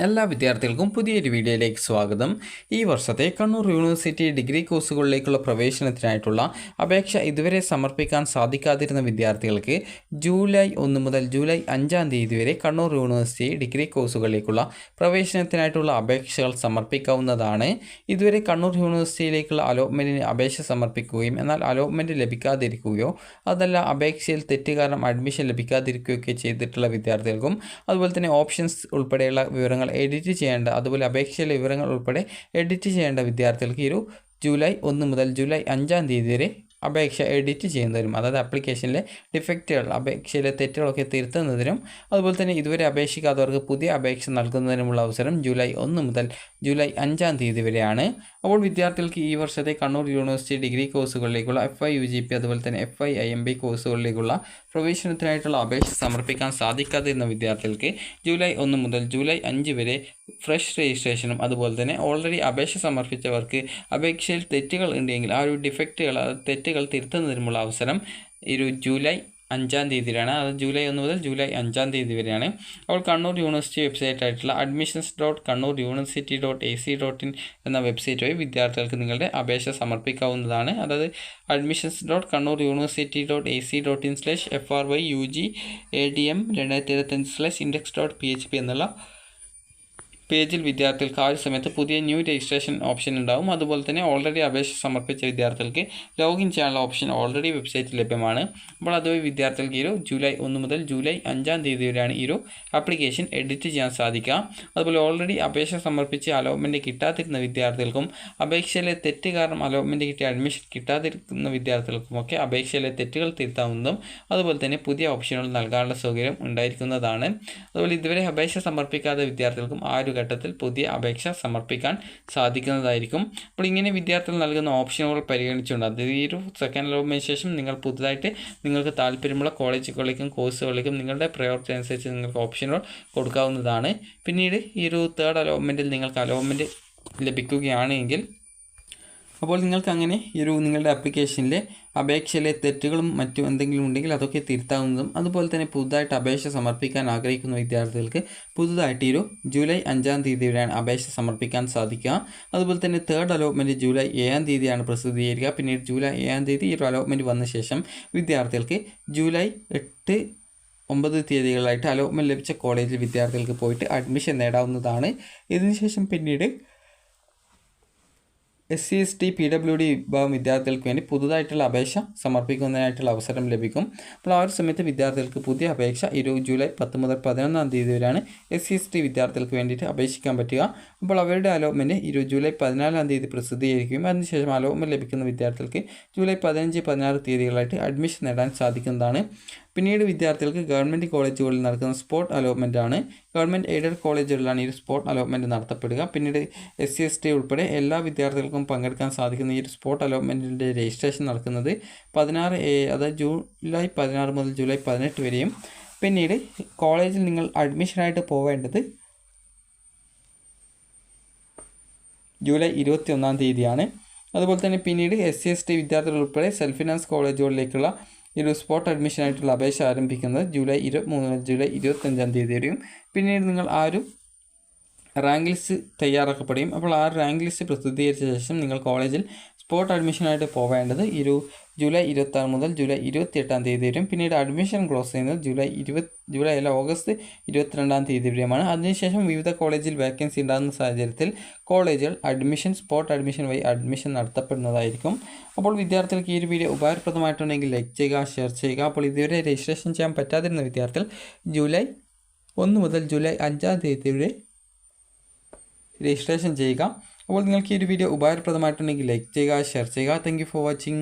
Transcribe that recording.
എല്ലാ വിദ്യാർത്ഥികൾക്കും പുതിയൊരു വീഡിയോയിലേക്ക് സ്വാഗതം. ഈ വർഷത്തെ കണ്ണൂർ യൂണിവേഴ്സിറ്റി ഡിഗ്രി കോഴ്സുകളിലേക്കുള്ള പ്രവേശനത്തിനായിട്ടുള്ള അപേക്ഷ ഇതുവരെ സമർപ്പിക്കാൻ സാധിക്കാതിരുന്ന വിദ്യാർത്ഥികൾക്ക് ജൂലൈ 1 മുതൽ ജൂലൈ 5 തീയതി വരെ കണ്ണൂർ യൂണിവേഴ്സിറ്റി ഡിഗ്രി കോഴ്സുകളിലേക്കുള്ള പ്രവേശനത്തിനായിട്ടുള്ള അപേക്ഷകൾ സമർപ്പിക്കാവുന്നതാണ്. ഇതുവരെ കണ്ണൂർ യൂണിവേഴ്സിറ്റിയിലേക്കുള്ള അലോട്ട്മെൻറ്റിന് അപേക്ഷ സമർപ്പിക്കുകയും എന്നാൽ അലോട്ട്മെൻറ്റ് ലഭിക്കാതിരിക്കുകയോ അതല്ല അപേക്ഷയിൽ തെറ്റ് കാരണം അഡ്മിഷൻ ലഭിക്കാതിരിക്കുകയൊക്കെ ചെയ്തിട്ടുള്ള വിദ്യാർത്ഥികൾക്കും അതുപോലെ തന്നെ ഓപ്ഷൻസ് ഉൾപ്പെടെയുള്ള വിവരങ്ങൾ എഡിറ്റ് ചെയ്യേണ്ട, അതുപോലെ അപേക്ഷയിലെ വിവരങ്ങൾ ഉൾപ്പെടെ എഡിറ്റ് ചെയ്യേണ്ട വിദ്യാർത്ഥികൾക്ക് ഈ ജൂലൈ 1 മുതൽ ജൂലൈ 5 തീയതി വരെ അപേക്ഷ എഡിറ്റ് ചെയ്യുന്നതിനും അതായത് ആപ്ലിക്കേഷനിലെ ഡിഫക്റ്റുകൾ, അപേക്ഷയിലെ തെറ്റുകളൊക്കെ തിരുത്തുന്നതിനും അതുപോലെ തന്നെ ഇതുവരെ അപേക്ഷിക്കാത്തവർക്ക് പുതിയ അപേക്ഷ നൽകുന്നതിനുമുള്ള അവസരം ജൂലൈ 1 മുതൽ ജൂലൈ 5 തീയതി വരെയാണ്. അപ്പോൾ വിദ്യാർത്ഥികൾക്ക് ഈ വർഷത്തെ കണ്ണൂർ യൂണിവേഴ്സിറ്റി ഡിഗ്രി കോഴ്സുകളിലേക്കുള്ള FI UGP അതുപോലെ തന്നെ FI IMB കോഴ്സുകളിലേക്കുള്ള പ്രവേശനത്തിനായിട്ടുള്ള അപേക്ഷ സമർപ്പിക്കാൻ സാധിക്കാതിരുന്ന വിദ്യാർത്ഥികൾക്ക് ജൂലൈ 1 മുതൽ ജൂലൈ 5 വരെ ഫ്രഷ് രജിസ്ട്രേഷനും അതുപോലെ തന്നെ ഓൾറെഡി അപേക്ഷ സമർപ്പിച്ചവർക്ക് അപേക്ഷയിൽ തെറ്റുകൾ ഉണ്ടെങ്കിൽ ആ ഒരു ഡിഫക്റ്റുകൾ, തെറ്റുകൾ തിരുത്തുന്നതിനുമുള്ള അവസരം ജൂലൈ 5 തീയതിയിലാണ്. അത് ജൂലൈ 1 മുതൽ ജൂലൈ 5 തീയതി വരെയാണ്. അപ്പോൾ കണ്ണൂർ യൂണിവേഴ്സിറ്റി വെബ്സൈറ്റ് ആയിട്ടുള്ള admissions.kannur.ac.in എന്ന വെബ്സൈറ്റ് വഴി വിദ്യാർത്ഥികൾക്ക് നിങ്ങളുടെ അപേക്ഷ സമർപ്പിക്കാവുന്നതാണ്. അതായത് admissions.kannur.ac.in/FRYUG/ADM2025/index.php എന്നുള്ള പേജിൽ വിദ്യാർത്ഥികൾക്ക് ആ ഒരു സമയത്ത് പുതിയ ന്യൂ രജിസ്ട്രേഷൻ ഓപ്ഷൻ ഉണ്ടാവും. അതുപോലെ തന്നെ ഓൾറെഡി അപേക്ഷ സമർപ്പിച്ച വിദ്യാർത്ഥികൾക്ക് ലോഗിൻ ചെയ്യാനുള്ള ഓപ്ഷൻ ഓൾറെഡി വെബ്സൈറ്റിൽ ലഭ്യമാണ്. അപ്പോൾ അതുവഴി വിദ്യാർത്ഥികൾക്ക് ജൂലൈ 1 മുതൽ ജൂലൈ 5 തീയതി വരെയാണ് ആപ്ലിക്കേഷൻ എഡിറ്റ് ചെയ്യാൻ സാധിക്കുക. അതുപോലെ ഓൾറെഡി അപേക്ഷ സമർപ്പിച്ച് അലോട്ട്മെൻറ്റ് കിട്ടാതിരുന്ന വിദ്യാർത്ഥികൾക്കും അപേക്ഷയിലെ തെറ്റ് കാരണം അലോട്ട്മെൻറ്റ് കിട്ടിയ അഡ്മിഷൻ കിട്ടാതിരിക്കുന്ന വിദ്യാർത്ഥികൾക്കുമൊക്കെ അപേക്ഷയിലെ തെറ്റുകൾ തിരുത്താവുന്നതും അതുപോലെ തന്നെ പുതിയ ഓപ്ഷനുകൾ നൽകാനുള്ള സൗകര്യം ഉണ്ടായിരിക്കുന്നതാണ്. അതുപോലെ ഇതുവരെ അപേക്ഷ സമർപ്പിക്കാത്ത വിദ്യാർത്ഥികൾക്കും ആ ഒരു ഘട്ടത്തിൽ പുതിയ അപേക്ഷ സമർപ്പിക്കാൻ സാധിക്കുന്നതായിരിക്കും. അപ്പോൾ ഇങ്ങനെ വിദ്യാർത്ഥികൾ നൽകുന്ന ഓപ്ഷനുകൾ പരിഗണിച്ചുകൊണ്ട് അത് ഈ സെക്കൻഡ് അലോട്ട്മെൻറ്റിന് ശേഷം നിങ്ങൾ പുതുതായിട്ട് നിങ്ങൾക്ക് താല്പര്യമുള്ള കോളേജുകളിലേക്കും കോഴ്സുകളിലേക്കും നിങ്ങളുടെ പ്രയോറിറ്റി അനുസരിച്ച് നിങ്ങൾക്ക് ഓപ്ഷനുകൾ കൊടുക്കാവുന്നതാണ്. പിന്നീട് ഈ തേർഡ് അലോട്ട്മെൻറ്റിൽ നിങ്ങൾക്ക് അലോട്ട്മെൻറ്റ് ലഭിക്കുകയാണെങ്കിൽ അപ്പോൾ നിങ്ങൾക്ക് അങ്ങനെ നിങ്ങളുടെ ആപ്ലിക്കേഷനിലെ അപേക്ഷയിലെ തെറ്റുകളും മറ്റും എന്തെങ്കിലും ഉണ്ടെങ്കിൽ അതൊക്കെ തിരുത്താവുന്നതും അതുപോലെ തന്നെ പുതുതായിട്ട് അപേക്ഷ സമർപ്പിക്കാൻ ആഗ്രഹിക്കുന്ന വിദ്യാർത്ഥികൾക്ക് പുതുതായിട്ട് ജൂലൈ 5 തീയതി വരെയാണ് അപേക്ഷ സമർപ്പിക്കാൻ സാധിക്കുക. അതുപോലെ തന്നെ തേർഡ് അലോട്ട്മെൻറ്റ് ജൂലൈ 7 തീയതിയാണ് പ്രസിദ്ധീകരിക്കുക. പിന്നീട് ജൂലൈ 7 തീയതി അലോട്ട്മെൻറ്റ് വന്ന ശേഷം വിദ്യാർത്ഥികൾക്ക് ജൂലൈ 8, 9 തീയതികളായിട്ട് അലോട്ട്മെൻറ്റ് ലഭിച്ച കോളേജിൽ വിദ്യാർത്ഥികൾക്ക് പോയിട്ട് അഡ്മിഷൻ നേടാവുന്നതാണ്. ഇതിനുശേഷം പിന്നീട് SC ST PWD വിഭാഗം വിദ്യാർത്ഥികൾക്ക് വേണ്ടി പുതുതായിട്ടുള്ള അപേക്ഷ സമർപ്പിക്കുന്നതിനായിട്ടുള്ള അവസരം ലഭിക്കും. അപ്പോൾ ആ ഒരു സമയത്ത് വിദ്യാർത്ഥികൾക്ക് പുതിയ അപേക്ഷ ജൂലൈ 10 മുതൽ 11 തീയതി വരെയാണ് SC ST വിദ്യാർത്ഥികൾക്ക് വേണ്ടിയിട്ട് അപേക്ഷിക്കാൻ പറ്റുക. അപ്പോൾ അവരുടെ അലോട്ട്മെൻറ്റ് ജൂലൈ 14 തീയതി പ്രസിദ്ധീകരിക്കുകയും അതിനുശേഷം അലോട്ട്മെൻറ്റ് ലഭിക്കുന്ന വിദ്യാർത്ഥികൾക്ക് ജൂലൈ 15, 16 തീയതികളായിട്ട് അഡ്മിഷൻ നേടാൻ സാധിക്കുന്നതാണ്. പിന്നീട് വിദ്യാർത്ഥികൾക്ക് ഗവൺമെൻറ് കോളേജുകളിൽ നടക്കുന്ന സ്പോട്ട് അലോട്ട്മെൻ്റ് ആണ്. ഗവൺമെൻറ് എയ്ഡഡ് കോളേജുകളിലാണ് ഈ സ്പോട്ട് അലോട്ട്മെൻറ്റ് നടത്തപ്പെടുക. പിന്നീട് SC ST ഉൾപ്പെടെ എല്ലാ വിദ്യാർത്ഥികൾക്കും പങ്കെടുക്കാൻ സാധിക്കുന്ന ഈ സ്പോട്ട് അലോട്ട്മെൻറ്റിൻ്റെ രജിസ്ട്രേഷൻ നടക്കുന്നത് 16 അതായത് ജൂലൈ 16 മുതൽ ജൂലൈ 18 വരെയും പിന്നീട് കോളേജിൽ നിങ്ങൾ അഡ്മിഷനായിട്ട് പോവേണ്ടത് ജൂലൈ 21 തീയതിയാണ്. അതുപോലെ തന്നെ പിന്നീട് SC ST വിദ്യാർത്ഥികൾ ഉൾപ്പെടെ സെൽഫ് ഫിനാൻസ് കോളേജുകളിലേക്കുള്ള സ്പോട്ട് അഡ്മിഷനായിട്ടുള്ള അപേക്ഷ ആരംഭിക്കുന്നത് ജൂലൈ 23 മുതൽ ജൂലൈ 25 തീയതി വരെയും പിന്നീട് നിങ്ങൾ ആ റാങ്ക് ലിസ്റ്റ് തയ്യാറാക്കപ്പെടുകയും അപ്പോൾ ആ റാങ്ക് ലിസ്റ്റ് പ്രസിദ്ധീകരിച്ച ശേഷം നിങ്ങൾ കോളേജിൽ സ്പോട്ട് അഡ്മിഷനായിട്ട് പോവേണ്ടത് ജൂലൈ 26 മുതൽ ജൂലൈ 28 തീയതി വരെയും പിന്നീട് അഡ്മിഷൻ ക്ലോസ് ചെയ്യുന്നത് ഓഗസ്റ്റ് 22 തീയതി വരെയുമാണ്. അതിനുശേഷം വിവിധ കോളേജിൽ വേക്കൻസി ഉണ്ടാകുന്ന സാഹചര്യത്തിൽ കോളേജുകൾ സ്പോട്ട് അഡ്മിഷൻ വഴി അഡ്മിഷൻ നടത്തപ്പെടുന്നതായിരിക്കും. അപ്പോൾ വിദ്യാർത്ഥികൾക്ക് ഈ വീഡിയോ ഉപകാരപ്രദമായിട്ടുണ്ടെങ്കിൽ ലൈക്ക് ചെയ്യുക, ഷെയർ ചെയ്യുക. അപ്പോൾ ഇതുവരെ രജിസ്ട്രേഷൻ ചെയ്യാൻ പറ്റാതിരുന്ന വിദ്യാർത്ഥികൾ ജൂലൈ 1 മുതൽ ജൂലൈ 5 തീയതി വരെ രജിസ്ട്രേഷൻ ചെയ്യുക. അപ്പോൾ നിങ്ങൾക്ക് ഈ വീഡിയോ ഉപകാരപ്രദമായിട്ടുണ്ടെങ്കിൽ ലൈക്ക് ചെയ്യുക, ഷെയർ ചെയ്യുക. Thank you for watching.